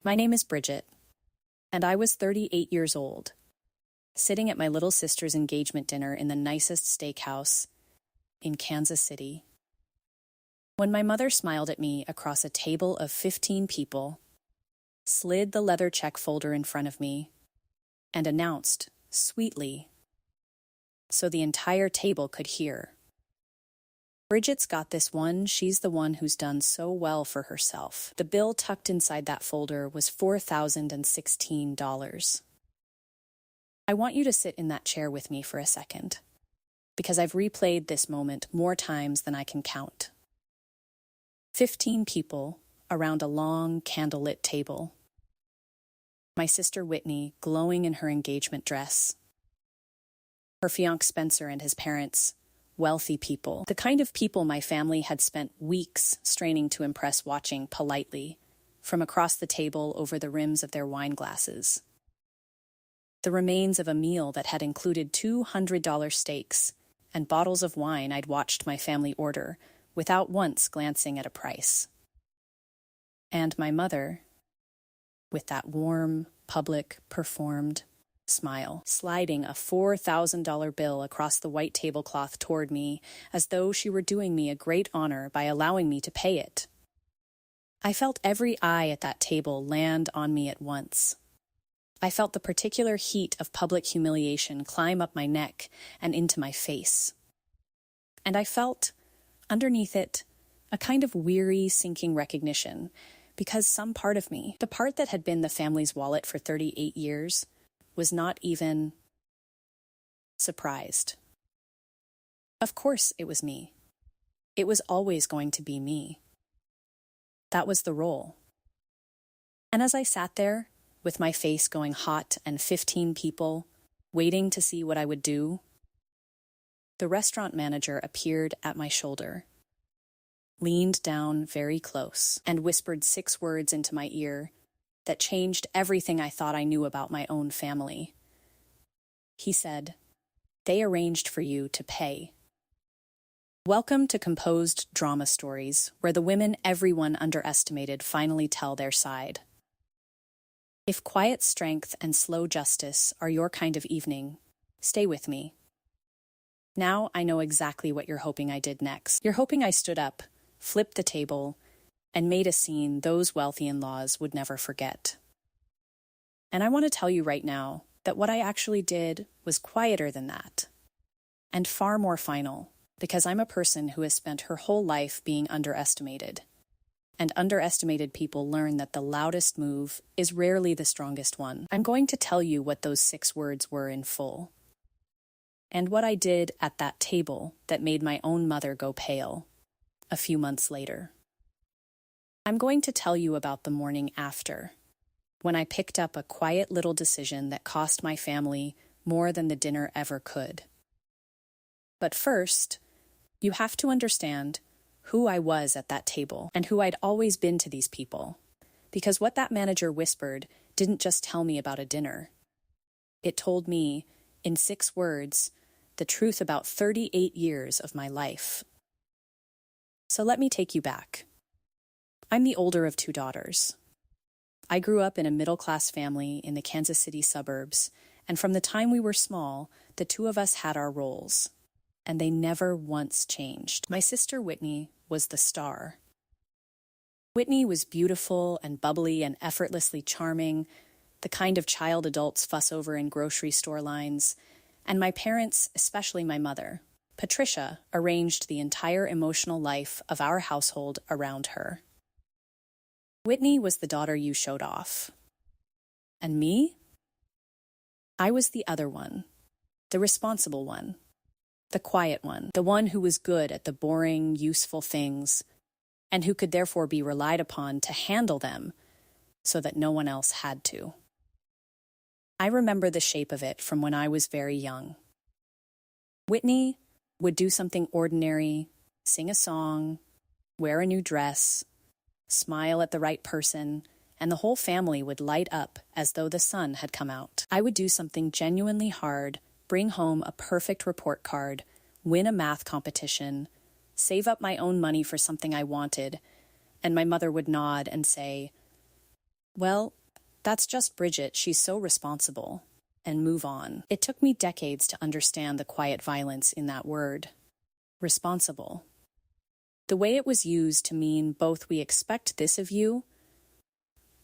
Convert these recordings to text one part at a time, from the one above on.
My name is Bridget, and I was 38 years old, sitting at my little sister's engagement dinner in the nicest steakhouse in Kansas City, when my mother smiled at me across a table of 15 people, slid the leather check folder in front of me, and announced, sweetly, so the entire table could hear, "Bridget's got this one. She's the one who's done so well for herself." The bill tucked inside that folder was $4,016. I want you to sit in that chair with me for a second, because I've replayed this moment more times than I can count. 15 people around a long, candlelit table. My sister Whitney glowing in her engagement dress. Her fiancé Spencer and his parents, wealthy people, the kind of people my family had spent weeks straining to impress, watching politely from across the table over the rims of their wine glasses. The remains of a meal that had included $200 steaks and bottles of wine I'd watched my family order without once glancing at a price. And my mother, with that warm, public, performed smile, sliding a $4,000 bill across the white tablecloth toward me as though she were doing me a great honor by allowing me to pay it. I felt every eye at that table land on me at once. I felt the particular heat of public humiliation climb up my neck and into my face. And I felt, underneath it, a kind of weary, sinking recognition, because some part of me, the part that had been the family's wallet for 38 years, was not even surprised. Of course it was me. It was always going to be me. That was the role. And as I sat there, with my face going hot and 15 people waiting to see what I would do, the restaurant manager appeared at my shoulder, leaned down very close, and whispered 6 words into my ear that changed everything I thought I knew about my own family. He said, "They arranged for you to pay." Welcome to composed drama stories, where the women everyone underestimated finally tell their side. If quiet strength and slow justice are your kind of evening, stay with me. Now I know exactly what you're hoping I did next. You're hoping I stood up, flipped the table, and made a scene those wealthy in-laws would never forget. And I want to tell you right now that what I actually did was quieter than that, and far more final, because I'm a person who has spent her whole life being underestimated. And underestimated people learn that the loudest move is rarely the strongest one. I'm going to tell you what those 6 words were in full, and what I did at that table that made my own mother go pale a few months later. I'm going to tell you about the morning after, when I picked up a quiet little decision that cost my family more than the dinner ever could. But first, you have to understand who I was at that table and who I'd always been to these people, because what that manager whispered didn't just tell me about a dinner. It told me, in 6 words, the truth about 38 years of my life. So let me take you back. I'm the older of 2 daughters. I grew up in a middle-class family in the Kansas City suburbs, and from the time we were small, the 2 of us had our roles, and they never once changed. My sister Whitney was the star. Whitney was beautiful and bubbly and effortlessly charming, the kind of child adults fuss over in grocery store lines, and my parents, especially my mother, Patricia, arranged the entire emotional life of our household around her. Whitney was the daughter you showed off. And me? I was the other one, the responsible one, the quiet one, the one who was good at the boring, useful things, and who could therefore be relied upon to handle them so that no one else had to. I remember the shape of it from when I was very young. Whitney would do something ordinary, sing a song, wear a new dress, smile at the right person, and the whole family would light up as though the sun had come out. I would do something genuinely hard, bring home a perfect report card, win a math competition, save up my own money for something I wanted, and my mother would nod and say, Well, that's just Bridget. She's so responsible. And move on. It took me decades to understand the quiet violence in that word. Responsible. The way it was used to mean both we expect this of you,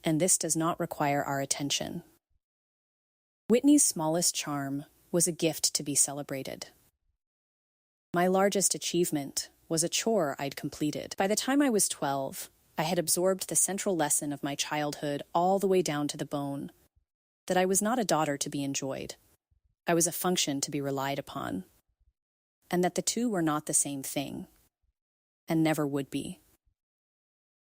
and this does not require our attention. Whitney's smallest charm was a gift to be celebrated. My largest achievement was a chore I'd completed. By the time I was 12, I had absorbed the central lesson of my childhood all the way down to the bone, that I was not a daughter to be enjoyed. I was a function to be relied upon, and that the two were not the same thing, and never would be.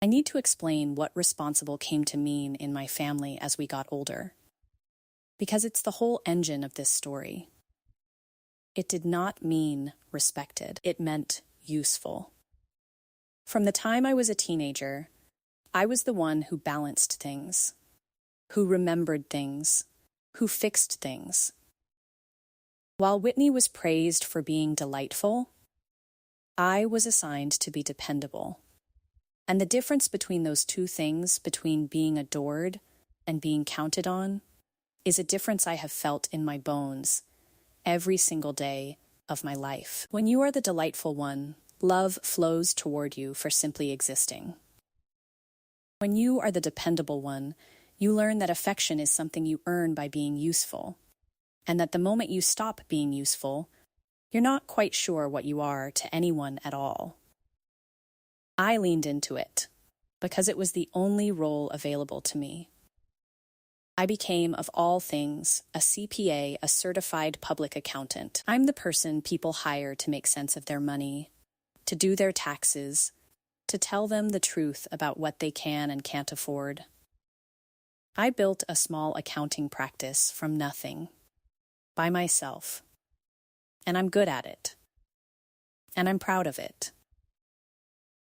I need to explain what responsible came to mean in my family as we got older, because it's the whole engine of this story. It did not mean respected. It meant useful. From the time I was a teenager, I was the one who balanced things, who remembered things, who fixed things. While Whitney was praised for being delightful, I was assigned to be dependable. And the difference between those two things, between being adored and being counted on, is a difference I have felt in my bones every single day of my life. When you are the delightful one, love flows toward you for simply existing. When you are the dependable one, you learn that affection is something you earn by being useful, and that the moment you stop being useful, you're not quite sure what you are to anyone at all. I leaned into it because it was the only role available to me. I became, of all things, a CPA, a certified public accountant. I'm the person people hire to make sense of their money, to do their taxes, to tell them the truth about what they can and can't afford. I built a small accounting practice from nothing, by myself, and I'm good at it, and I'm proud of it.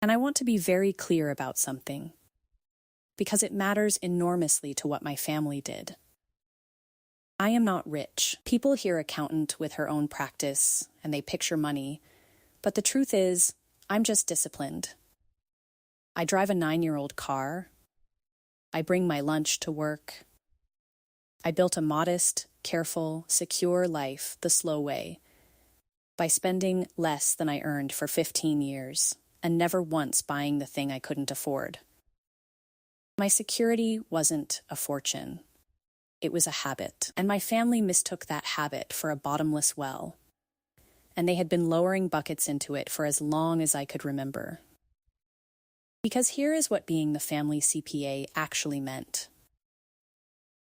And I want to be very clear about something, because it matters enormously to what my family did. I am not rich. People hear accountant with her own practice, and they picture money, but the truth is, I'm just disciplined. I drive a 9-year-old car. I bring my lunch to work. I built a modest, careful, secure life the slow way, by spending less than I earned for 15 years, and never once buying the thing I couldn't afford. My security wasn't a fortune. It was a habit, and my family mistook that habit for a bottomless well, and they had been lowering buckets into it for as long as I could remember. Because here is what being the family CPA actually meant.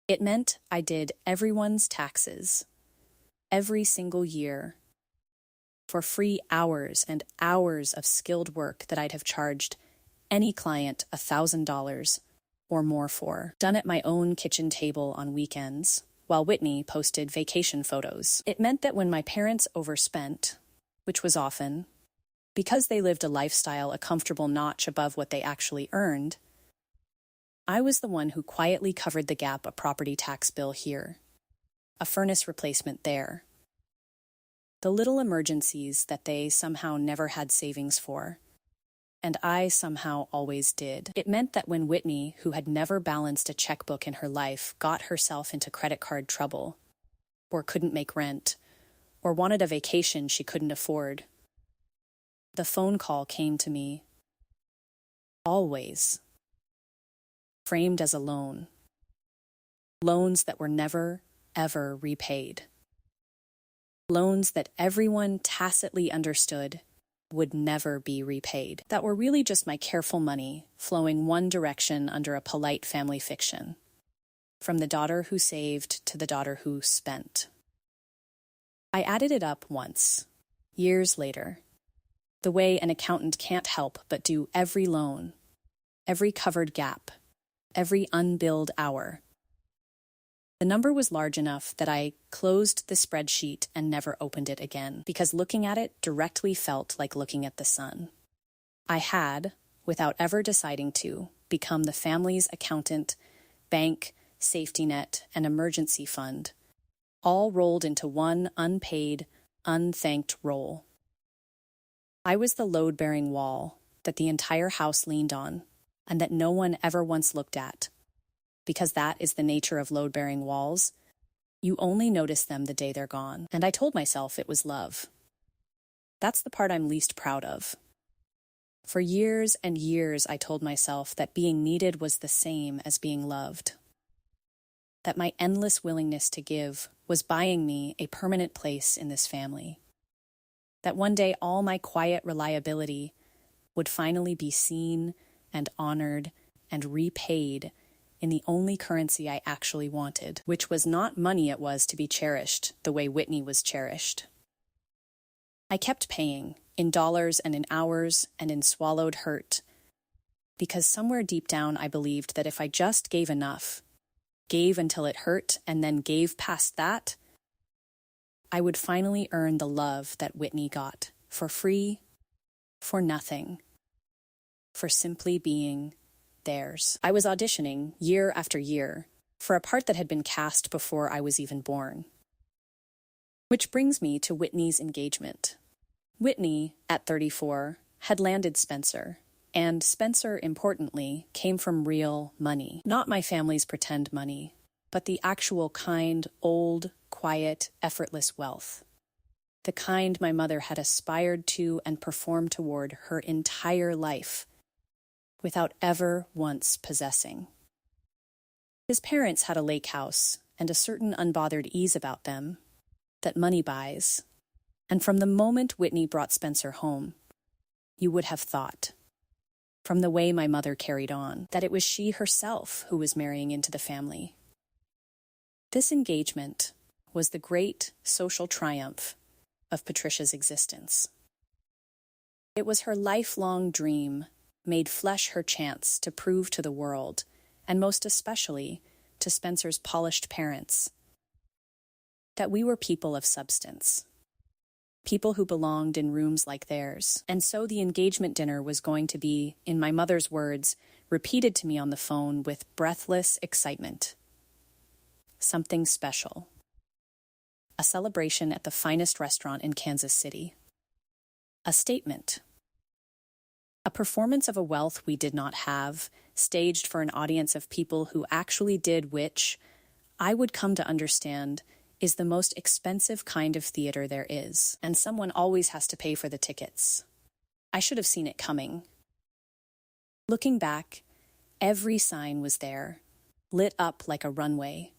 It meant I did everyone's taxes, every single year, for free hours and hours of skilled work that I'd have charged any client $1,000 or more for, done at my own kitchen table on weekends, while Whitney posted vacation photos. It meant that when my parents overspent, which was often, because they lived a lifestyle a comfortable notch above what they actually earned, I was the one who quietly covered the gap, a property tax bill here, a furnace replacement there. The little emergencies that they somehow never had savings for, and I somehow always did. It meant that when Whitney, who had never balanced a checkbook in her life, got herself into credit card trouble, or couldn't make rent, or wanted a vacation she couldn't afford, the phone call came to me, always, framed as a loan. Loans that were never, ever repaid. Loans that everyone tacitly understood would never be repaid. That were really just my careful money flowing one direction under a polite family fiction. From the daughter who saved to the daughter who spent. I added it up once, years later, the way an accountant can't help but do every loan, every covered gap, every unbilled hour. The number was large enough that I closed the spreadsheet and never opened it again, because looking at it directly felt like looking at the sun. I had, without ever deciding to, become the family's accountant, bank, safety net, and emergency fund, all rolled into one unpaid, unthanked role. I was the load-bearing wall that the entire house leaned on, and that no one ever once looked at, because that is the nature of load-bearing walls. You only notice them the day they're gone. And I told myself it was love. That's the part I'm least proud of. For years and years, I told myself that being needed was the same as being loved. That my endless willingness to give was buying me a permanent place in this family. That one day all my quiet reliability would finally be seen and honored and repaid in the only currency I actually wanted, which was not money. It was to be cherished the way Whitney was cherished. I kept paying, in dollars and in hours and in swallowed hurt, because somewhere deep down I believed that if I just gave enough, gave until it hurt, and then gave past that, I would finally earn the love that Whitney got, for free, for nothing, for simply being theirs. I was auditioning year after year for a part that had been cast before I was even born. Which brings me to Whitney's engagement. Whitney, at 34, had landed Spencer, and Spencer, importantly, came from real money. Not my family's pretend money, but the actual kind, old, quiet, effortless wealth. The kind my mother had aspired to and performed toward her entire life, without ever once possessing. His parents had a lake house and a certain unbothered ease about them that money buys, and from the moment Whitney brought Spencer home, you would have thought, from the way my mother carried on, that it was she herself who was marrying into the family. This engagement was the great social triumph of Patricia's existence. It was her lifelong dream made flesh her chance to prove to the world, and most especially to Spencer's polished parents, that we were people of substance, people who belonged in rooms like theirs. And so the engagement dinner was going to be, in my mother's words, repeated to me on the phone with breathless excitement. Something special. A celebration at the finest restaurant in Kansas City. A statement. A performance of a wealth we did not have, staged for an audience of people who actually did, which, I would come to understand, is the most expensive kind of theater there is, and someone always has to pay for the tickets. I should have seen it coming. Looking back, every sign was there, lit up like a runway.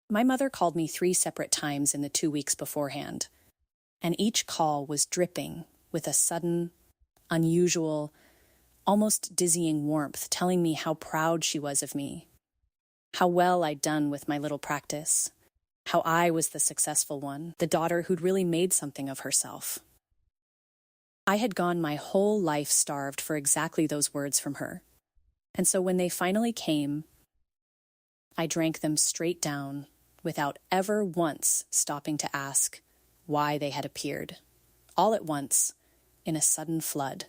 My mother called me 3 separate times in the 2 weeks beforehand, and each call was dripping with a sudden, unusual, almost dizzying warmth, telling me how proud she was of me, how well I'd done with my little practice, how I was the successful one, the daughter who'd really made something of herself. I had gone my whole life starved for exactly those words from her, and so when they finally came, I drank them straight down without ever once stopping to ask why they had appeared, all at once, in a sudden flood,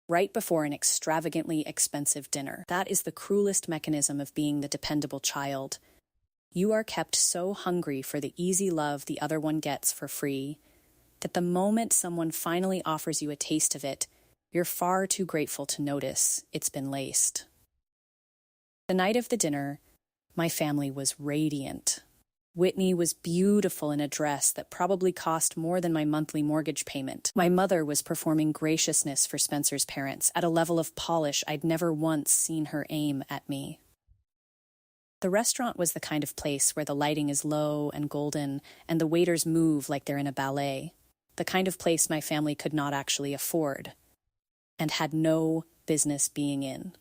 right before an extravagantly expensive dinner. That is the cruelest mechanism of being the dependable child. You are kept so hungry for the easy love the other one gets for free that the moment someone finally offers you a taste of it, you're far too grateful to notice it's been laced. The night of the dinner, my family was radiant. Whitney was beautiful in a dress that probably cost more than my monthly mortgage payment. My mother was performing graciousness for Spencer's parents at a level of polish I'd never once seen her aim at me. The restaurant was the kind of place where the lighting is low and golden and the waiters move like they're in a ballet, the kind of place my family could not actually afford and had no business being in.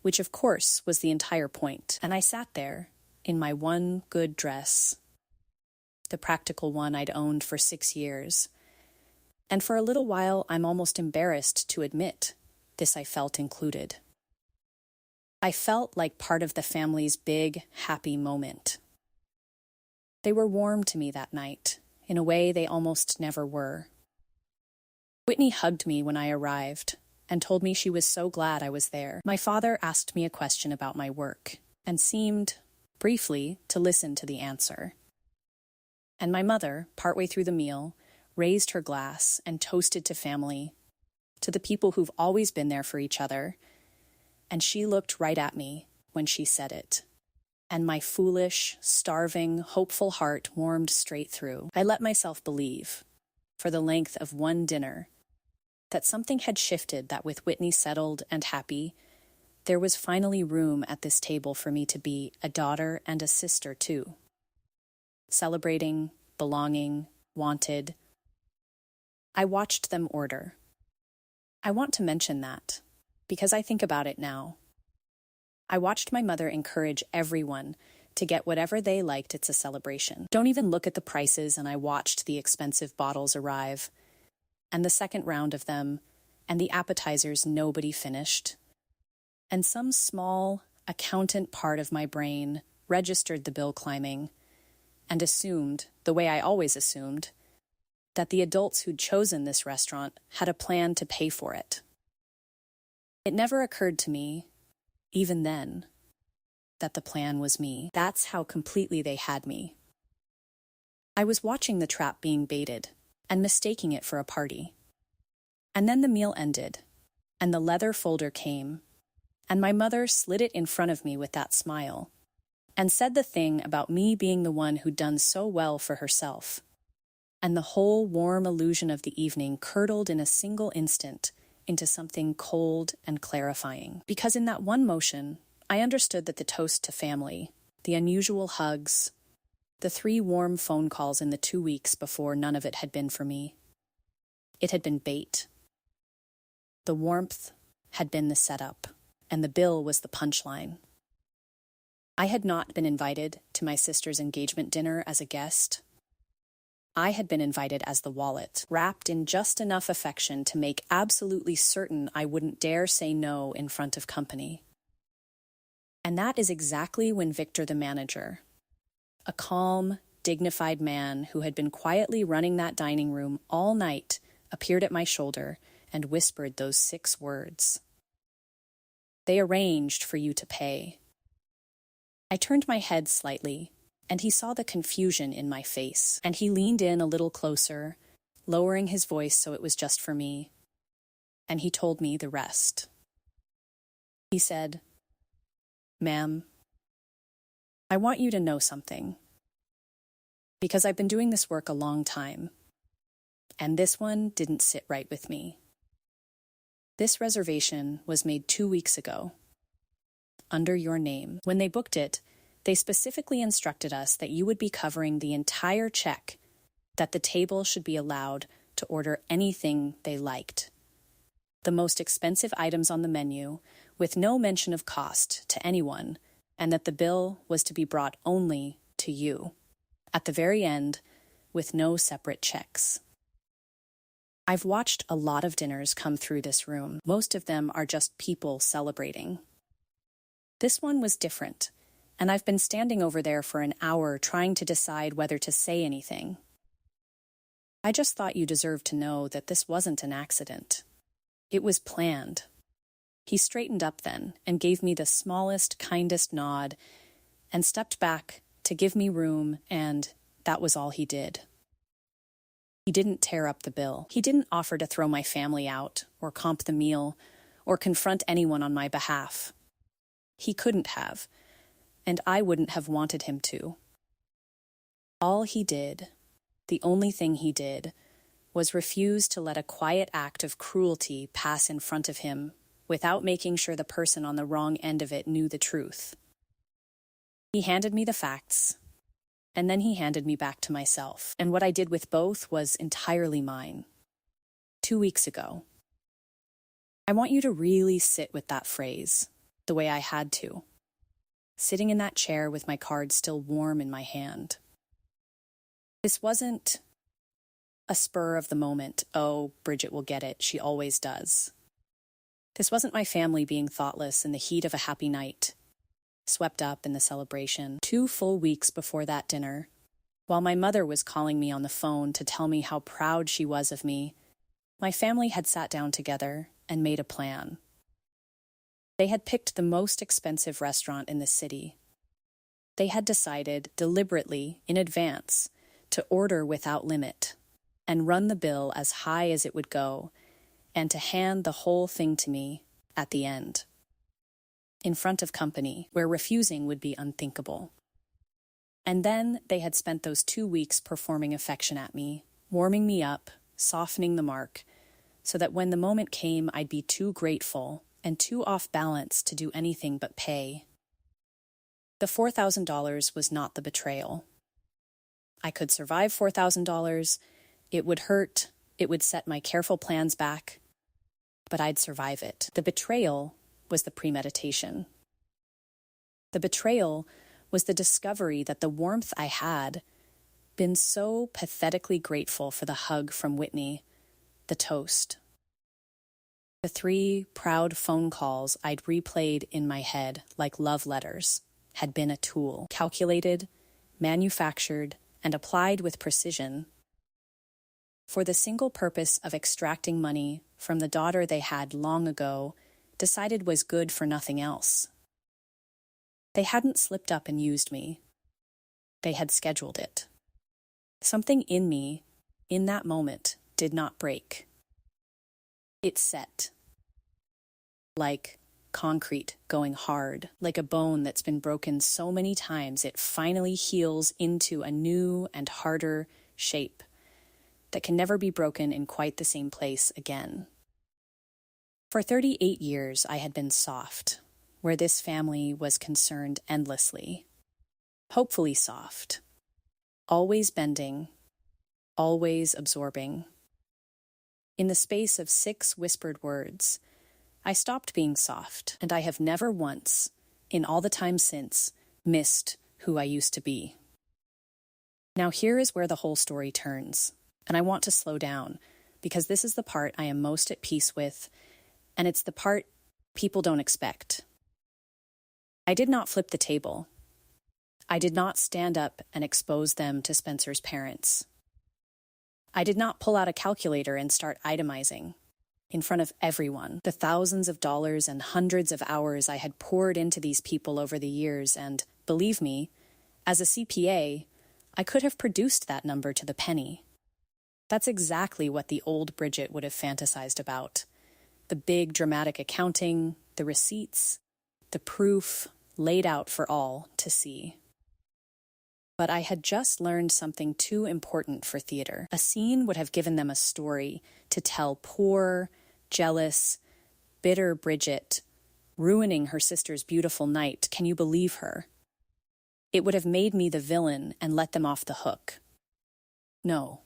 Which, of course, was the entire point. And I sat there, in my one good dress, the practical one I'd owned for 6 years, and for a little while I'm almost embarrassed to admit this I felt included. I felt like part of the family's big, happy moment. They were warm to me that night, in a way they almost never were. Whitney hugged me when I arrived, and told me she was so glad I was there. My father asked me a question about my work, and seemed, briefly, to listen to the answer. And my mother, partway through the meal, raised her glass and toasted to family, to the people who've always been there for each other, and she looked right at me, when she said it, and my foolish, starving, hopeful heart warmed straight through. I let myself believe, for the length of one dinner, that something had shifted, that with Whitney settled and happy, there was finally room at this table for me to be a daughter and a sister too. Celebrating, belonging, wanted. I watched them order. I want to mention that, because I think about it now. I watched my mother encourage everyone to get whatever they liked. It's a celebration. Don't even look at the prices, and I watched the expensive bottles arrive, and the second round of them, and the appetizers nobody finished. And some small, accountant part of my brain registered the bill climbing and assumed, the way I always assumed, that the adults who'd chosen this restaurant had a plan to pay for it. It never occurred to me, even then, that the plan was me. That's how completely they had me. I was watching the trap being baited and mistaking it for a party. And then the meal ended, and the leather folder came, and my mother slid it in front of me with that smile, and said the thing about me being the one who'd done so well for herself. And the whole warm illusion of the evening curdled in a single instant into something cold and clarifying. Because in that one motion, I understood that the toast to family, the unusual hugs, the 3 warm phone calls in the 2 weeks before, none of it had been for me. It had been bait. The warmth had been the setup, and the bill was the punchline. I had not been invited to my sister's engagement dinner as a guest. I had been invited as the wallet, wrapped in just enough affection to make absolutely certain I wouldn't dare say no in front of company. And that is exactly when Victor, the manager, a calm, dignified man who had been quietly running that dining room all night, appeared at my shoulder and whispered those 6 words. "They arranged for you to pay." I turned my head slightly, and he saw the confusion in my face, and he leaned in a little closer, lowering his voice so it was just for me, and he told me the rest. He said, "Ma'am, I want you to know something, because I've been doing this work a long time, and this one didn't sit right with me. This reservation was made 2 weeks ago, under your name. When they booked it, they specifically instructed us that you would be covering the entire check, that the table should be allowed to order anything they liked, the most expensive items on the menu, with no mention of cost to anyone, and that the bill was to be brought only to you, at the very end, with no separate checks." I've watched a lot of dinners come through this room. Most of them are just people celebrating. This one was different, and I've been standing over there for an hour trying to decide whether to say anything. I just thought you deserved to know that this wasn't an accident. It was planned. He straightened up then and gave me the smallest, kindest nod and stepped back to give me room, and that was all he did. He didn't tear up the bill. He didn't offer to throw my family out or comp the meal or confront anyone on my behalf. He couldn't have, and I wouldn't have wanted him to. All he did, the only thing he did, was refuse to let a quiet act of cruelty pass in front of him without making sure the person on the wrong end of it knew the truth. He handed me the facts, and then he handed me back to myself. And what I did with both was entirely mine. 2 weeks ago. I want you to really sit with that phrase, the way I had to, sitting in that chair with my card still warm in my hand. This wasn't a spur of the moment, "Oh, Bridget will get it, she always does." This wasn't my family being thoughtless in the heat of a happy night, swept up in the celebration. 2 full weeks before that dinner, while my mother was calling me on the phone to tell me how proud she was of me, my family had sat down together and made a plan. They had picked the most expensive restaurant in the city. They had decided deliberately in advance to order without limit and run the bill as high as it would go, and to hand the whole thing to me at the end. in front of company, where refusing would be unthinkable. And then they had spent those 2 weeks performing affection at me, warming me up, softening the mark, so that when the moment came, I'd be too grateful and too off balance to do anything but pay. The $4,000 was not the betrayal. I could survive $4,000. It would hurt. It would set my careful plans back. But I'd survive it. The betrayal was the premeditation. The betrayal was the discovery that the warmth I had been so pathetically grateful for the hug from Whitney, the toast. The 3 proud phone calls I'd replayed in my head like love letters had been a tool, calculated, manufactured, and applied with precision for the single purpose of extracting money from the daughter they had long ago decided was good for nothing else. They hadn't slipped up and used me. They had scheduled it. Something in me, in that moment, did not break. It set. Like concrete going hard, like a bone that's been broken so many times it finally heals into a new and harder shape that can never be broken in quite the same place again. For 38 years, I had been soft, where this family was concerned endlessly. Hopefully soft. Always bending. Always absorbing. In the space of 6 whispered words, I stopped being soft, and I have never once, in all the time since, missed who I used to be. Now here is where the whole story turns, and I want to slow down, because this is the part I am most at peace with, and it's the part people don't expect. I did not flip the table. I did not stand up and expose them to Spencer's parents. I did not pull out a calculator and start itemizing in front of everyone the thousands of dollars and hundreds of hours I had poured into these people over the years, and, believe me, as a CPA, I could have produced that number to the penny. That's exactly what the old Bridget would have fantasized about. The big dramatic accounting, the receipts, the proof laid out for all to see. But I had just learned something too important for theater. A scene would have given them a story to tell poor, jealous, bitter Bridget, ruining her sister's beautiful night. Can you believe her? It would have made me the villain and let them off the hook. No.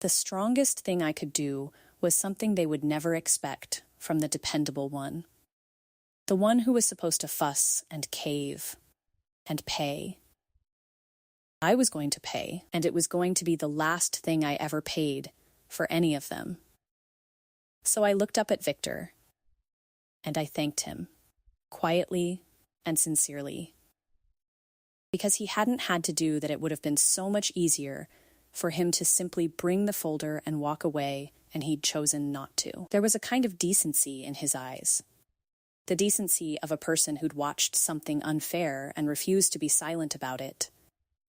The strongest thing I could do was something they would never expect from the dependable one. The one who was supposed to fuss and cave and pay. I was going to pay, and it was going to be the last thing I ever paid for any of them. So I looked up at Victor, and I thanked him, quietly and sincerely, because he hadn't had to do that. It would have been so much easier for him to simply bring the folder and walk away, and he'd chosen not to. There was a kind of decency in his eyes, the decency of a person who'd watched something unfair and refused to be silent about it.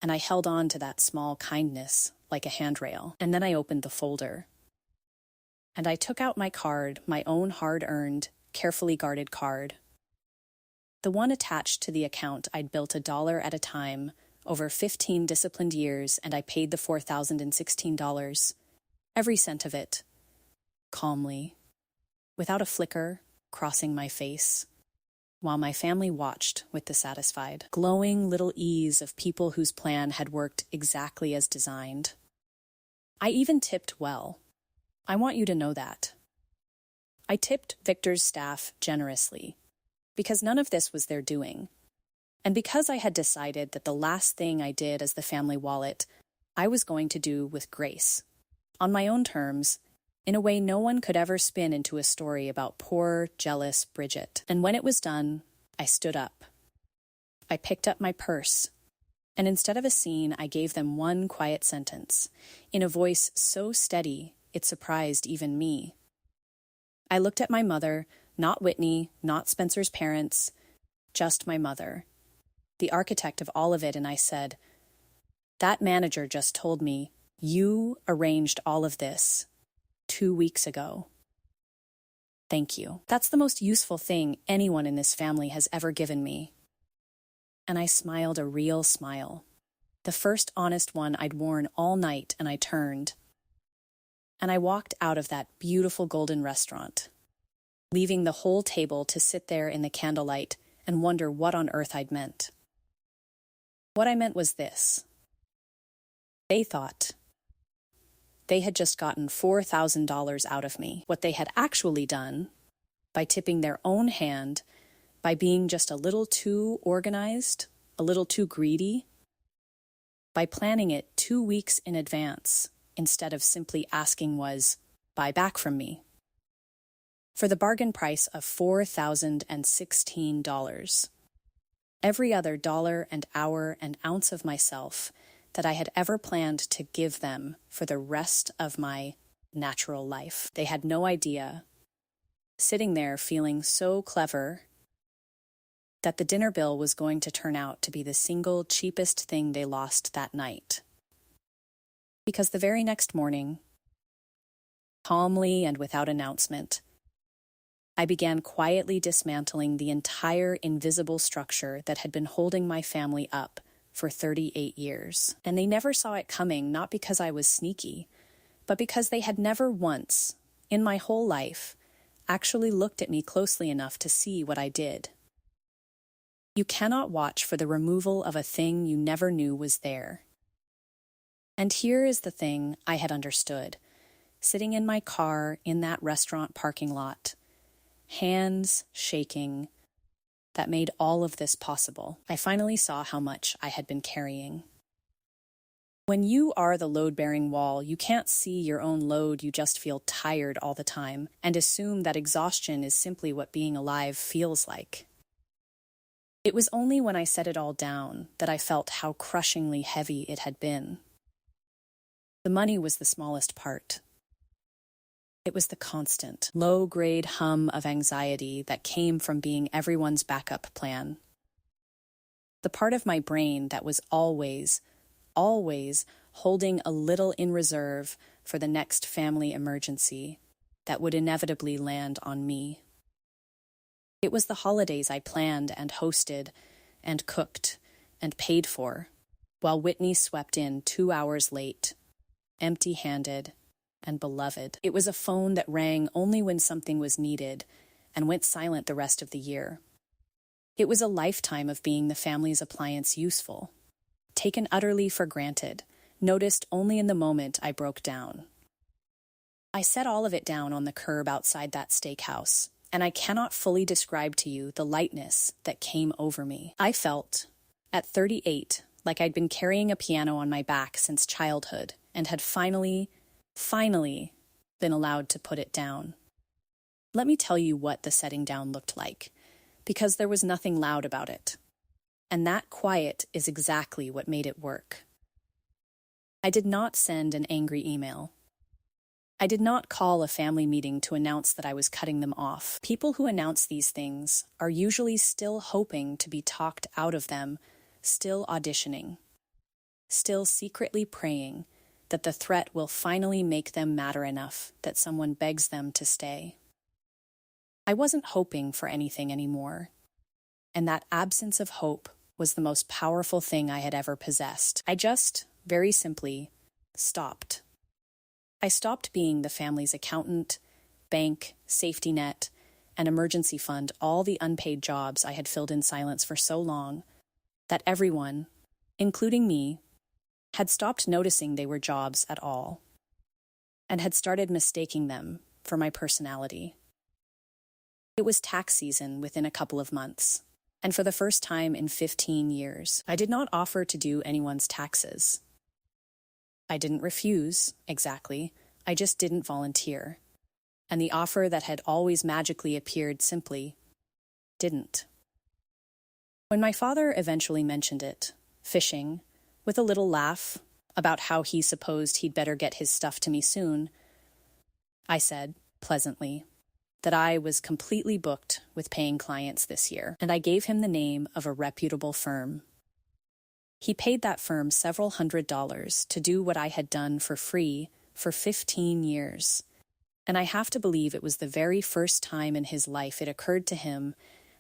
And I held on to that small kindness like a handrail. And then I opened the folder. And I took out my card, my own hard-earned, carefully guarded card. The one attached to the account I'd built $1 at a time over 15 disciplined years, and I paid the $4,016, every cent of it, calmly, without a flicker crossing my face, while my family watched with the satisfied, glowing little ease of people whose plan had worked exactly as designed. I even tipped well. I want you to know that. I tipped Victor's staff generously, because none of this was their doing, and because I had decided that the last thing I did as the family wallet, I was going to do with grace, on my own terms, in a way no one could ever spin into a story about poor, jealous Bridget. And when it was done, I stood up. I picked up my purse, and instead of a scene, I gave them one quiet sentence, in a voice so steady it surprised even me. I looked at my mother, not Whitney, not Spencer's parents, just my mother, the architect of all of it, and I said, "That manager just told me you arranged all of this 2 weeks ago." Thank you. That's the most useful thing anyone in this family has ever given me. And I smiled a real smile. The first honest one I'd worn all night, and I turned. And I walked out of that beautiful golden restaurant, leaving the whole table to sit there in the candlelight and wonder what on earth I'd meant. What I meant was this. They thought they had just gotten $4,000 out of me. What they had actually done, by tipping their own hand, by being just a little too organized, a little too greedy, by planning it 2 weeks in advance instead of simply asking was, buy back from me, for the bargain price of $4,016. Every other dollar and hour and ounce of myself that I had ever planned to give them for the rest of my natural life. They had no idea, sitting there feeling so clever, that the dinner bill was going to turn out to be the single cheapest thing they lost that night. Because the very next morning, calmly and without announcement, I began quietly dismantling the entire invisible structure that had been holding my family up for 38 years. And they never saw it coming, not because I was sneaky, but because they had never once, in my whole life, actually looked at me closely enough to see what I did. You cannot watch for the removal of a thing you never knew was there. And here is the thing I had understood, sitting in my car in that restaurant parking lot, hands shaking, that made all of this possible. I finally saw how much I had been carrying. When you are the load-bearing wall, you can't see your own load, you just feel tired all the time and assume that exhaustion is simply what being alive feels like. It was only when I set it all down that I felt how crushingly heavy it had been. The money was the smallest part. It was the constant, low-grade hum of anxiety that came from being everyone's backup plan. The part of my brain that was always holding a little in reserve for the next family emergency that would inevitably land on me. It was the holidays I planned and hosted and cooked and paid for, while Whitney swept in 2 hours late, empty-handed and beloved. It was a phone that rang only when something was needed and went silent the rest of the year. It was a lifetime of being the family's appliance useful, taken utterly for granted, noticed only in the moment I broke down. I set all of it down on the curb outside that steakhouse, and I cannot fully describe to you the lightness that came over me. I felt, at 38, like I'd been carrying a piano on my back since childhood and had finally been allowed to put it down. Let me tell you what the setting down looked like, because there was nothing loud about it. And that quiet is exactly what made it work. I did not send an angry email. I did not call a family meeting to announce that I was cutting them off. People who announce these things are usually still hoping to be talked out of them, still auditioning, still secretly praying that the threat will finally make them matter enough that someone begs them to stay. I wasn't hoping for anything anymore, and that absence of hope was the most powerful thing I had ever possessed. I just, very simply, stopped. I stopped being the family's accountant, bank, safety net, and emergency fund, all the unpaid jobs I had filled in silence for so long that everyone, including me, had stopped noticing they were jobs at all, and had started mistaking them for my personality. It was tax season within a couple of months, and for the first time in 15 years, I did not offer to do anyone's taxes. I didn't refuse, exactly, I just didn't volunteer, and the offer that had always magically appeared simply didn't. When my father eventually mentioned it, fishing, with a little laugh about how he supposed he'd better get his stuff to me soon, I said, pleasantly, that I was completely booked with paying clients this year, and I gave him the name of a reputable firm. He paid that firm several $100s to do what I had done for free for 15 years, And I have to believe it was the very first time in his life it occurred to him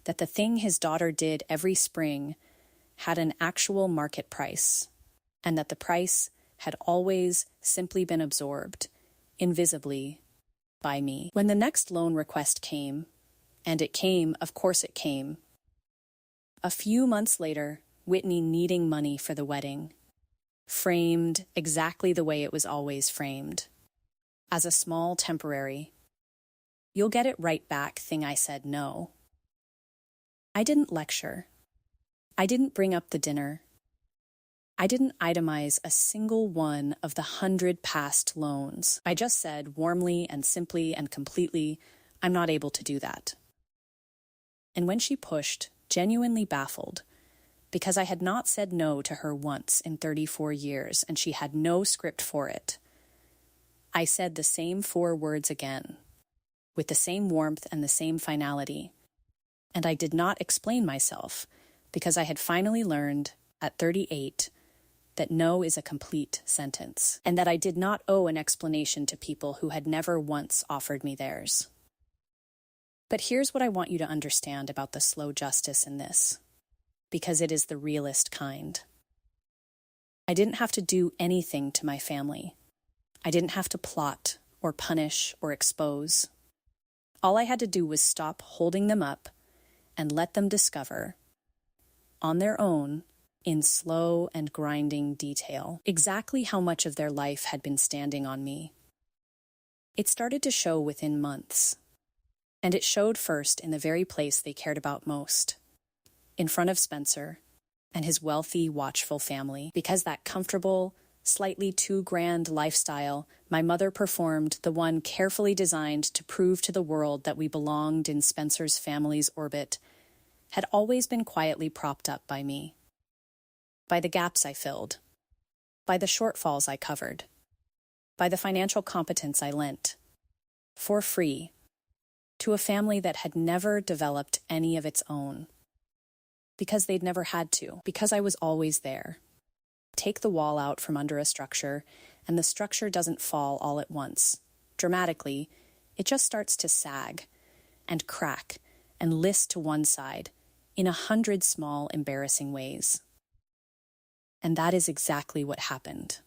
that the thing his daughter did every spring had an actual market price, and that the price had always simply been absorbed, invisibly, by me. When the next loan request came, and it came, of course it came, a few months later, Whitney needing money for the wedding, framed exactly the way it was always framed, as a small temporary, you'll get it right back thing. I said no. I didn't lecture. I didn't bring up the dinner. I didn't itemize a single one of the 100 past loans. I just said warmly and simply and completely, I'm not able to do that. And when she pushed, genuinely baffled, because I had not said no to her once in 34 years and she had no script for it, I said the same 4 words again, with the same warmth and the same finality. And I did not explain myself, because I had finally learned, at 38, that no is a complete sentence, and that I did not owe an explanation to people who had never once offered me theirs. But here's what I want you to understand about the slow justice in this, because it is the realest kind. I didn't have to do anything to my family. I didn't have to plot or punish or expose. All I had to do was stop holding them up and let them discover, on their own, in slow and grinding detail, exactly how much of their life had been standing on me. It started to show within months, and it showed first in the very place they cared about most, in front of Spencer and his wealthy, watchful family, because that comfortable, slightly too grand lifestyle my mother performed, the one carefully designed to prove to the world that we belonged in Spencer's family's orbit, had always been quietly propped up by me. By the gaps I filled, by the shortfalls I covered, by the financial competence I lent, for free, to a family that had never developed any of its own. Because they'd never had to, because I was always there. Take the wall out from under a structure, and the structure doesn't fall all at once. Dramatically, it just starts to sag and crack and list to one side in 100 small, embarrassing ways. And that is exactly what happened.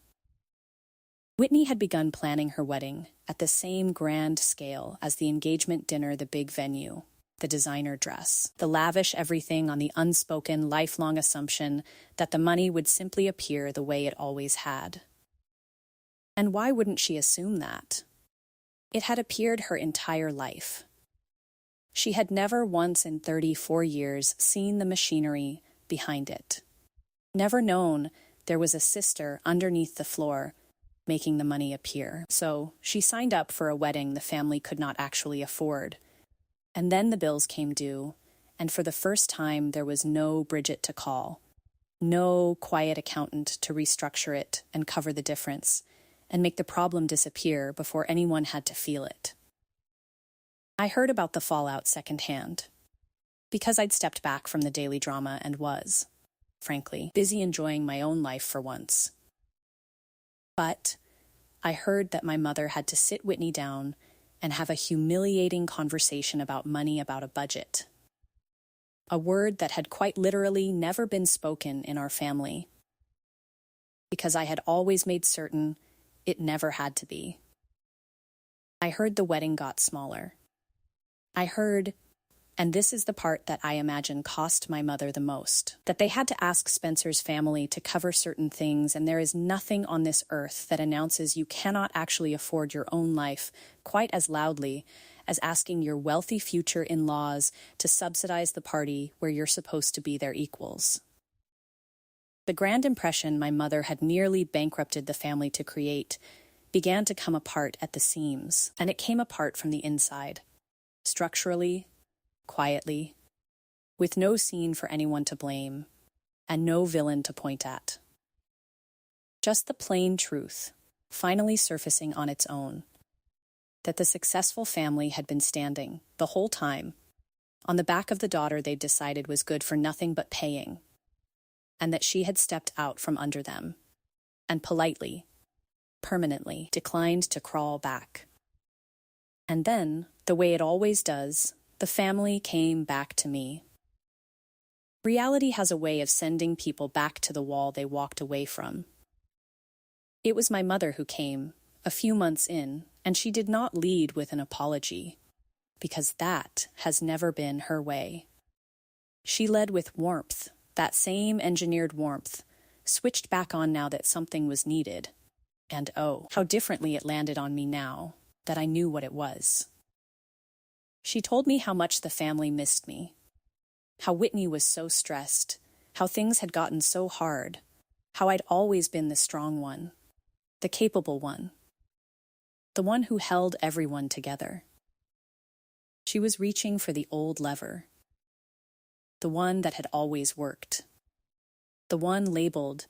Whitney had begun planning her wedding at the same grand scale as the engagement dinner, the big venue, the designer dress, the lavish everything, on the unspoken, lifelong assumption that the money would simply appear the way it always had. And why wouldn't she assume that? It had appeared her entire life. She had never once in 34 years seen the machinery behind it, never known there was a sister underneath the floor making the money appear. So she signed up for a wedding the family could not actually afford. And then the bills came due, and for the first time there was no Bridget to call, no quiet accountant to restructure it and cover the difference, and make the problem disappear before anyone had to feel it. I heard about the fallout secondhand, because I'd stepped back from the daily drama and was, frankly, busy enjoying my own life for once. But I heard that my mother had to sit Whitney down and have a humiliating conversation about money, about a budget. A word that had quite literally never been spoken in our family, because I had always made certain it never had to be. I heard the wedding got smaller. I heard, and this is the part that I imagine cost my mother the most, that they had to ask Spencer's family to cover certain things, and there is nothing on this earth that announces you cannot actually afford your own life quite as loudly as asking your wealthy future in-laws to subsidize the party where you're supposed to be their equals. The grand impression my mother had nearly bankrupted the family to create began to come apart at the seams, and it came apart from the inside, structurally, quietly, with no scene for anyone to blame, and no villain to point at. Just the plain truth, finally surfacing on its own, that the successful family had been standing, the whole time, on the back of the daughter they'd decided was good for nothing but paying, and that she had stepped out from under them, and politely, permanently, declined to crawl back. And then, the way it always does, the family came back to me. Reality has a way of sending people back to the wall they walked away from. It was my mother who came, a few months in, and she did not lead with an apology, because that has never been her way. She led with warmth, that same engineered warmth, switched back on now that something was needed. And oh, how differently it landed on me now that I knew what it was. She told me how much the family missed me, how Whitney was so stressed, how things had gotten so hard, how I'd always been the strong one, the capable one, the one who held everyone together. She was reaching for the old lever, the one that had always worked, the one labeled,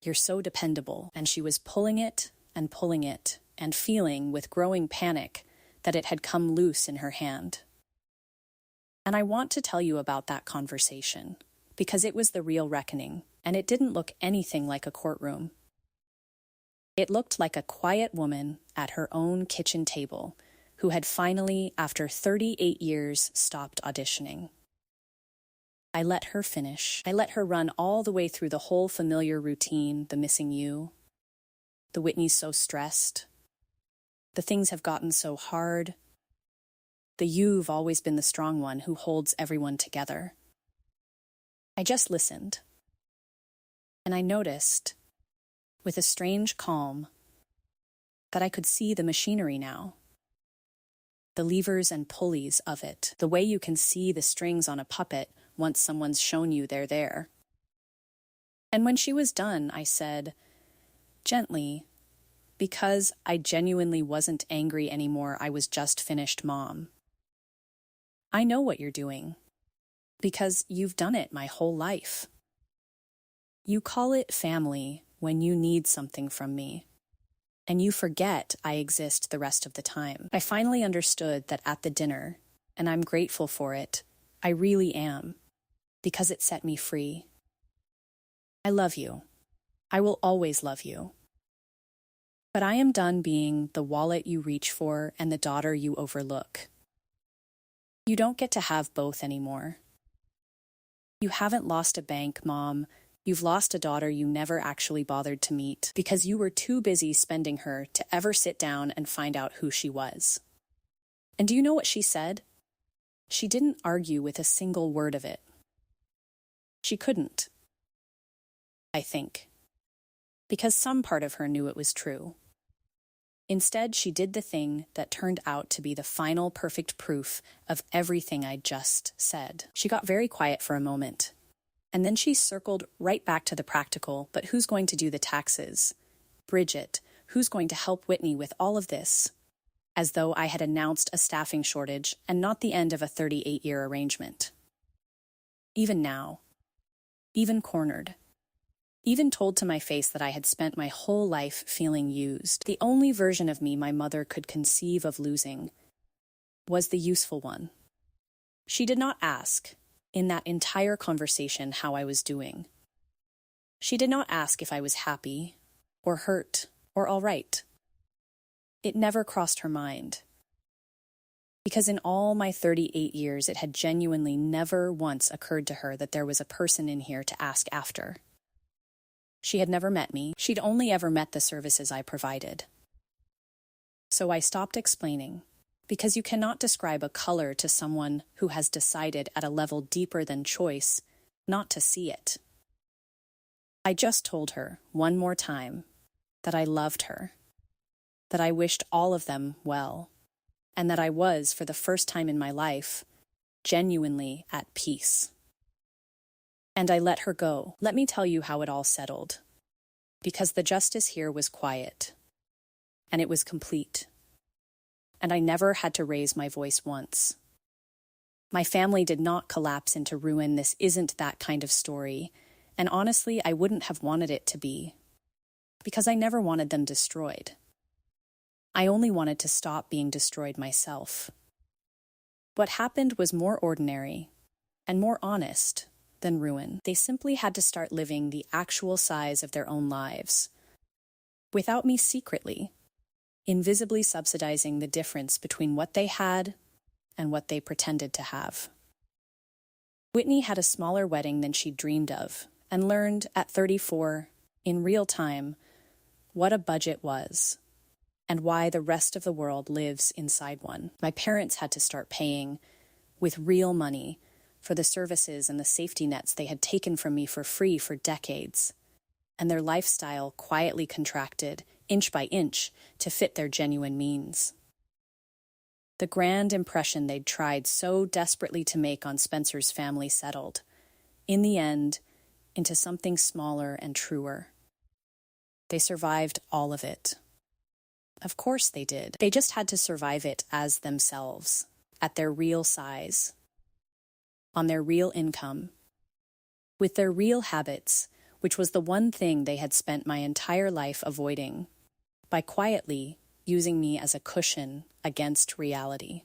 "You're so dependable," and she was pulling it and feeling with growing panic that it had come loose in her hand. And I want to tell you about that conversation, because it was the real reckoning, and it didn't look anything like a courtroom. It looked like a quiet woman at her own kitchen table who had finally, after 38 years, stopped auditioning. I let her finish. I let her run all the way through the whole familiar routine, the missing you, the Whitney's so stressed, the things have gotten so hard, the you've always been the strong one who holds everyone together. I just listened, and I noticed, with a strange calm, that I could see the machinery now. The levers and pulleys of it, the way you can see the strings on a puppet once someone's shown you they're there. And when she was done, I said, gently, because I genuinely wasn't angry anymore, I was just finished, Mom. I know what you're doing, because you've done it my whole life. You call it family when you need something from me, and you forget I exist the rest of the time. I finally understood that at the dinner, and I'm grateful for it. I really am, because it set me free. I love you. I will always love you. But I am done being the wallet you reach for and the daughter you overlook. You don't get to have both anymore. You haven't lost a bank, Mom. You've lost a daughter you never actually bothered to meet because you were too busy spending her to ever sit down and find out who she was. And do you know what she said? She didn't argue with a single word of it. She couldn't, I think, because some part of her knew it was true. Instead, she did the thing that turned out to be the final perfect proof of everything I'd just said. She got very quiet for a moment, and then she circled right back to the practical, but who's going to do the taxes? Bridget, who's going to help Whitney with all of this? As though I had announced a staffing shortage and not the end of a 38-year arrangement. Even now, even cornered, even told to my face that I had spent my whole life feeling used. The only version of me my mother could conceive of losing was the useful one. She did not ask, in that entire conversation, how I was doing. She did not ask if I was happy, or hurt, or all right. It never crossed her mind. Because in all my 38 years, it had genuinely never once occurred to her that there was a person in here to ask after. She had never met me. She'd only ever met the services I provided. So I stopped explaining, because you cannot describe a color to someone who has decided at a level deeper than choice not to see it. I just told her one more time that I loved her, that I wished all of them well, and that I was, for the first time in my life, genuinely at peace. And I let her go. Let me tell you how it all settled. Because the justice here was quiet. And it was complete. And I never had to raise my voice once. My family did not collapse into ruin. This isn't that kind of story. And honestly, I wouldn't have wanted it to be. Because I never wanted them destroyed. I only wanted to stop being destroyed myself. What happened was more ordinary and more honest than ruin. They simply had to start living the actual size of their own lives. Without me secretly. invisibly subsidizing the difference between what they had and what they pretended to have. Whitney had a smaller wedding than she'd dreamed of, and learned at 34, in real time, what a budget was and why the rest of the world lives inside one. My parents had to start paying, with real money, for the services and the safety nets they had taken from me for free for decades, and their lifestyle quietly contracted, inch by inch, to fit their genuine means. The grand impression they'd tried so desperately to make on Spencer's family settled, in the end, into something smaller and truer. They survived all of it. Of course they did. They just had to survive it as themselves, at their real size, on their real income, with their real habits, which was the one thing they had spent my entire life avoiding, by quietly using me as a cushion against reality.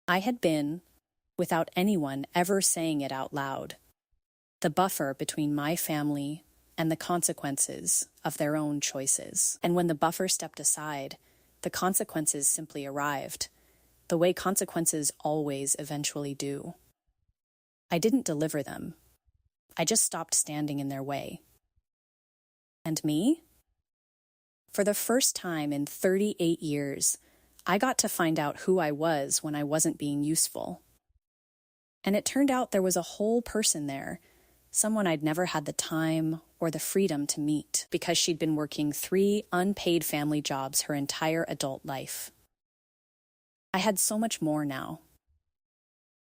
I had been, without anyone ever saying it out loud, the buffer between my family and the consequences of their own choices. And when the buffer stepped aside, the consequences simply arrived, the way consequences always eventually do. I didn't deliver them. I just stopped standing in their way. And me? For the first time in 38 years, I got to find out who I was when I wasn't being useful. And it turned out there was a whole person there, someone I'd never had the time or the freedom to meet because she'd been working 3 unpaid family jobs her entire adult life. I had so much more now.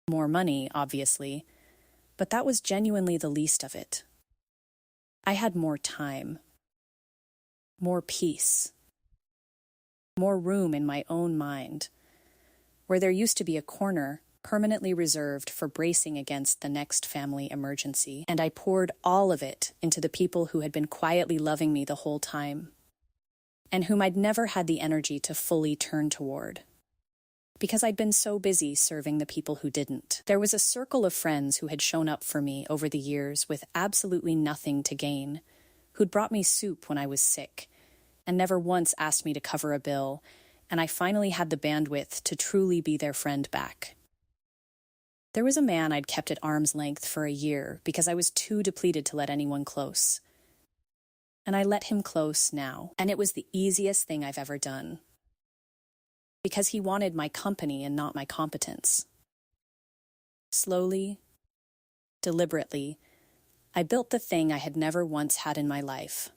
More money, obviously, but that was genuinely the least of it. I had more time, more peace, more room in my own mind, where there used to be a corner permanently reserved for bracing against the next family emergency, and I poured all of it into the people who had been quietly loving me the whole time, and whom I'd never had the energy to fully turn toward, because I'd been so busy serving the people who didn't. There was a circle of friends who had shown up for me over the years with absolutely nothing to gain, who'd brought me soup when I was sick, and never once asked me to cover a bill, and I finally had the bandwidth to truly be their friend back. There was a man I'd kept at arm's length for a year because I was too depleted to let anyone close. And I let him close now, and it was the easiest thing I've ever done. Because he wanted my company and not my competence. Slowly, deliberately, I built the thing I had never once had in my life.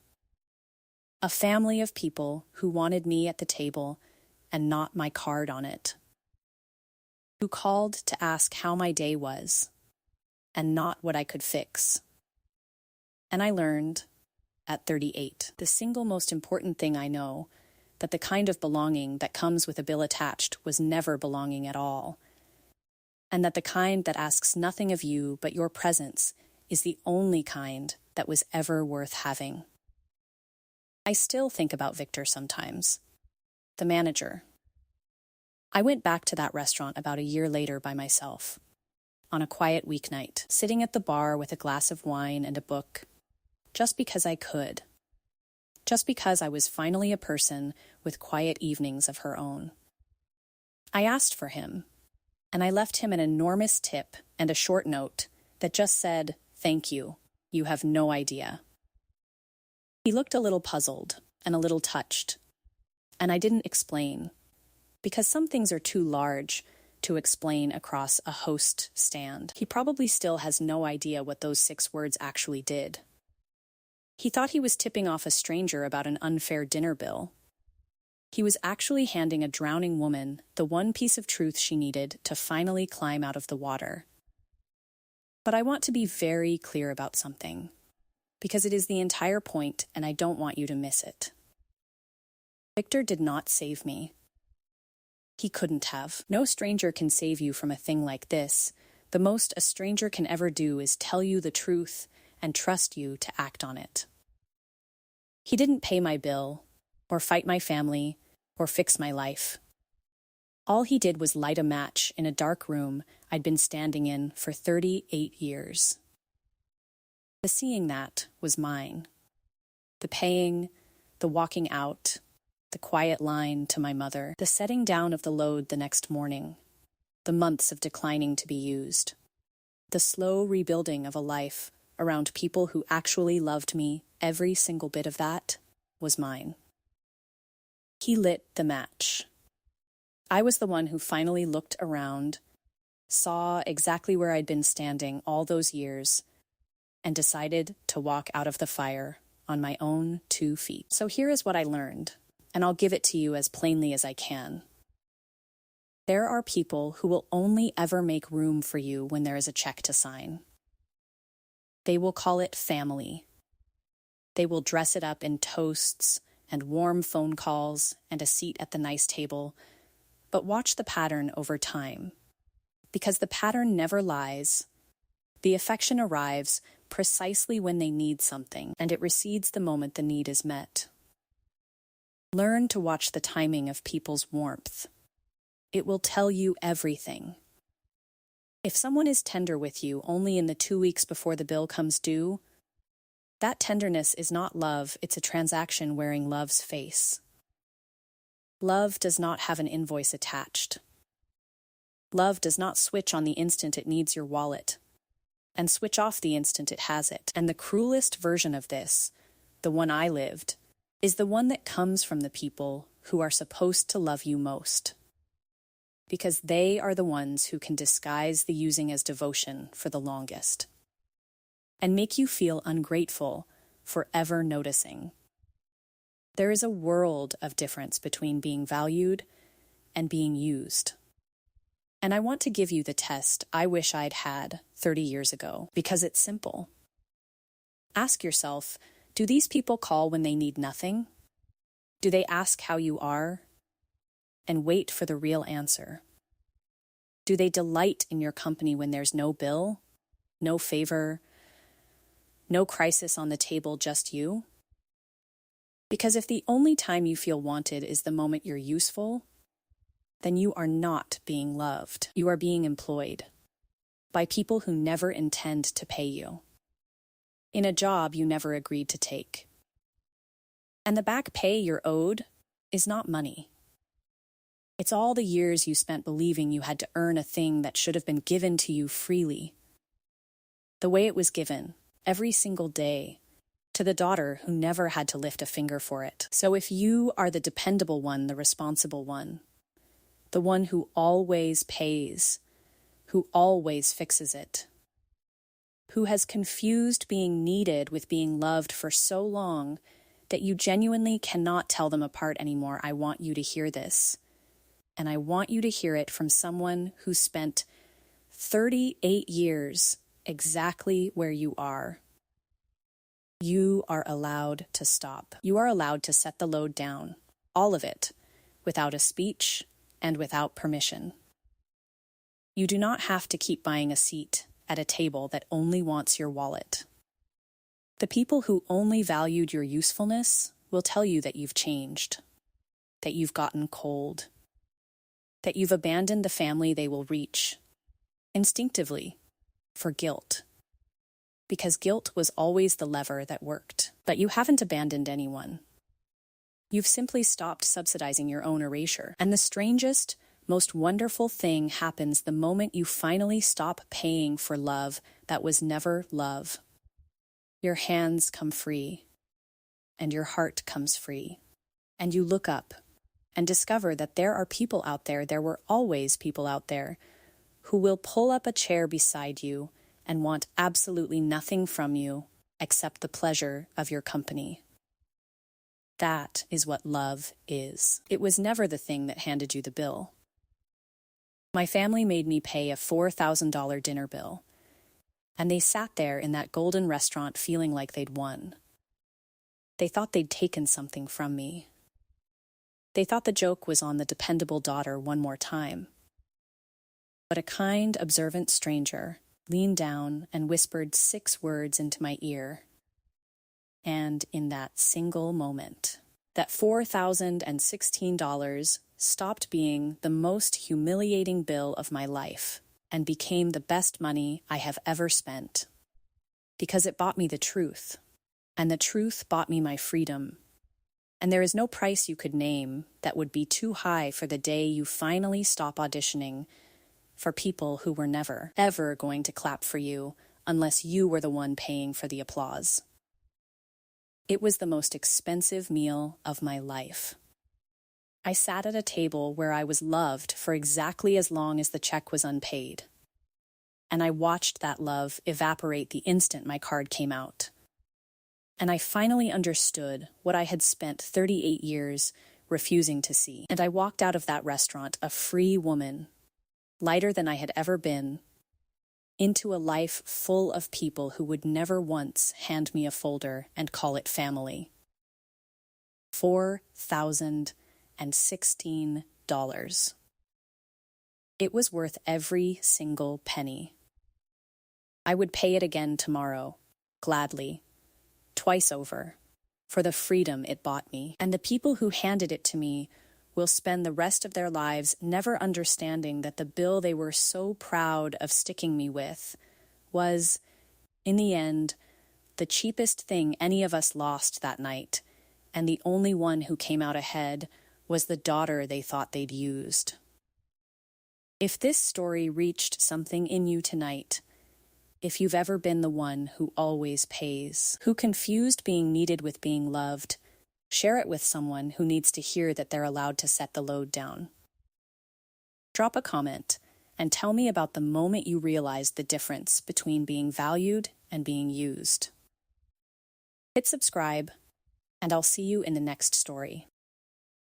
A family of people who wanted me at the table and not my card on it. Who called to ask how my day was, and not what I could fix. And I learned, at 38, the single most important thing I know, that the kind of belonging that comes with a bill attached was never belonging at all, and that the kind that asks nothing of you but your presence is the only kind that was ever worth having. I still think about Victor sometimes, the manager. I went back to that restaurant about a year later by myself, on a quiet weeknight, sitting at the bar with a glass of wine and a book, just because I could. Just because I was finally a person with quiet evenings of her own. I asked for him, and I left him an enormous tip and a short note that just said, "Thank you, you have no idea." He looked a little puzzled and a little touched, and I didn't explain, because some things are too large to explain across a host stand. He probably still has no idea what those 6 words actually did. He thought he was tipping off a stranger about an unfair dinner bill. He was actually handing a drowning woman the one piece of truth she needed to finally climb out of the water. But I want to be very clear about something, because it is the entire point and I don't want you to miss it. Victor did not save me. He couldn't have. No stranger can save you from a thing like this. The most a stranger can ever do is tell you the truth and trust you to act on it. He didn't pay my bill, or fight my family, or fix my life. All he did was light a match in a dark room I'd been standing in for 38 years. The seeing that was mine. The paying, the walking out, the quiet line to my mother, the setting down of the load the next morning, the months of declining to be used, the slow rebuilding of a life around people who actually loved me, every single bit of that was mine. He lit the match. I was the one who finally looked around, saw exactly where I'd been standing all those years, and decided to walk out of the fire on my own 2 feet. So here is what I learned, and I'll give it to you as plainly as I can. There are people who will only ever make room for you when there is a check to sign. They will call it family. They will dress it up in toasts and warm phone calls and a seat at the nice table, but watch the pattern over time. Because the pattern never lies, the affection arrives precisely when they need something, and it recedes the moment the need is met. Learn to watch the timing of people's warmth. It will tell you everything. If someone is tender with you only in the 2 weeks before the bill comes due, that tenderness is not love, it's a transaction wearing love's face. Love does not have an invoice attached. Love does not switch on the instant it needs your wallet, and switch off the instant it has it. And the cruelest version of this, the one I lived, is the one that comes from the people who are supposed to love you most. Because they are the ones who can disguise the using as devotion for the longest, and make you feel ungrateful for ever noticing. There is a world of difference between being valued and being used. And I want to give you the test I wish I'd had 30 years ago, because it's simple. Ask yourself, do these people call when they need nothing? Do they ask how you are? And wait for the real answer. Do they delight in your company when there's no bill, no favor, no crisis on the table, just you? Because if the only time you feel wanted is the moment you're useful, then you are not being loved. You are being employed by people who never intend to pay you, in a job you never agreed to take. And the back pay you're owed is not money. It's all the years you spent believing you had to earn a thing that should have been given to you freely. The way it was given, every single day, to the daughter who never had to lift a finger for it. So if you are the dependable one, the responsible one, the one who always pays, who always fixes it, who has confused being needed with being loved for so long that you genuinely cannot tell them apart anymore, I want you to hear this. And I want you to hear it from someone who spent 38 years exactly where you are. You are allowed to stop. You are allowed to set the load down, all of it, without a speech and without permission. You do not have to keep buying a seat at a table that only wants your wallet. The people who only valued your usefulness will tell you that you've changed, that you've gotten cold, that you've abandoned the family they will reach, instinctively, for guilt. Because guilt was always the lever that worked. But you haven't abandoned anyone. You've simply stopped subsidizing your own erasure. And the strangest, most wonderful thing happens the moment you finally stop paying for love that was never love. Your hands come free, and your heart comes free. And you look up and discover that there are people out there, there were always people out there, who will pull up a chair beside you and want absolutely nothing from you except the pleasure of your company. That is what love is. It was never the thing that handed you the bill. My family made me pay a $4,000 dinner bill, and they sat there in that golden restaurant feeling like they'd won. They thought they'd taken something from me. They thought the joke was on the dependable daughter one more time. But a kind, observant stranger leaned down and whispered 6 words into my ear. And in that single moment, that $4,016 stopped being the most humiliating bill of my life and became the best money I have ever spent. Because it bought me the truth, and the truth bought me my freedom. And there is no price you could name that would be too high for the day you finally stop auditioning for people who were never, ever going to clap for you unless you were the one paying for the applause. It was the most expensive meal of my life. I sat at a table where I was loved for exactly as long as the check was unpaid. And I watched that love evaporate the instant my card came out. And I finally understood what I had spent 38 years refusing to see. And I walked out of that restaurant a free woman, lighter than I had ever been, into a life full of people who would never once hand me a folder and call it family. $4,016. It was worth every single penny. I would pay it again tomorrow, gladly, twice over, for the freedom it bought me. And the people who handed it to me will spend the rest of their lives never understanding that the bill they were so proud of sticking me with was, in the end, the cheapest thing any of us lost that night, and the only one who came out ahead was the daughter they thought they'd used. If this story reached something in you tonight, if you've ever been the one who always pays, who confused being needed with being loved, share it with someone who needs to hear that they're allowed to set the load down. Drop a comment and tell me about the moment you realized the difference between being valued and being used. Hit subscribe, and I'll see you in the next story.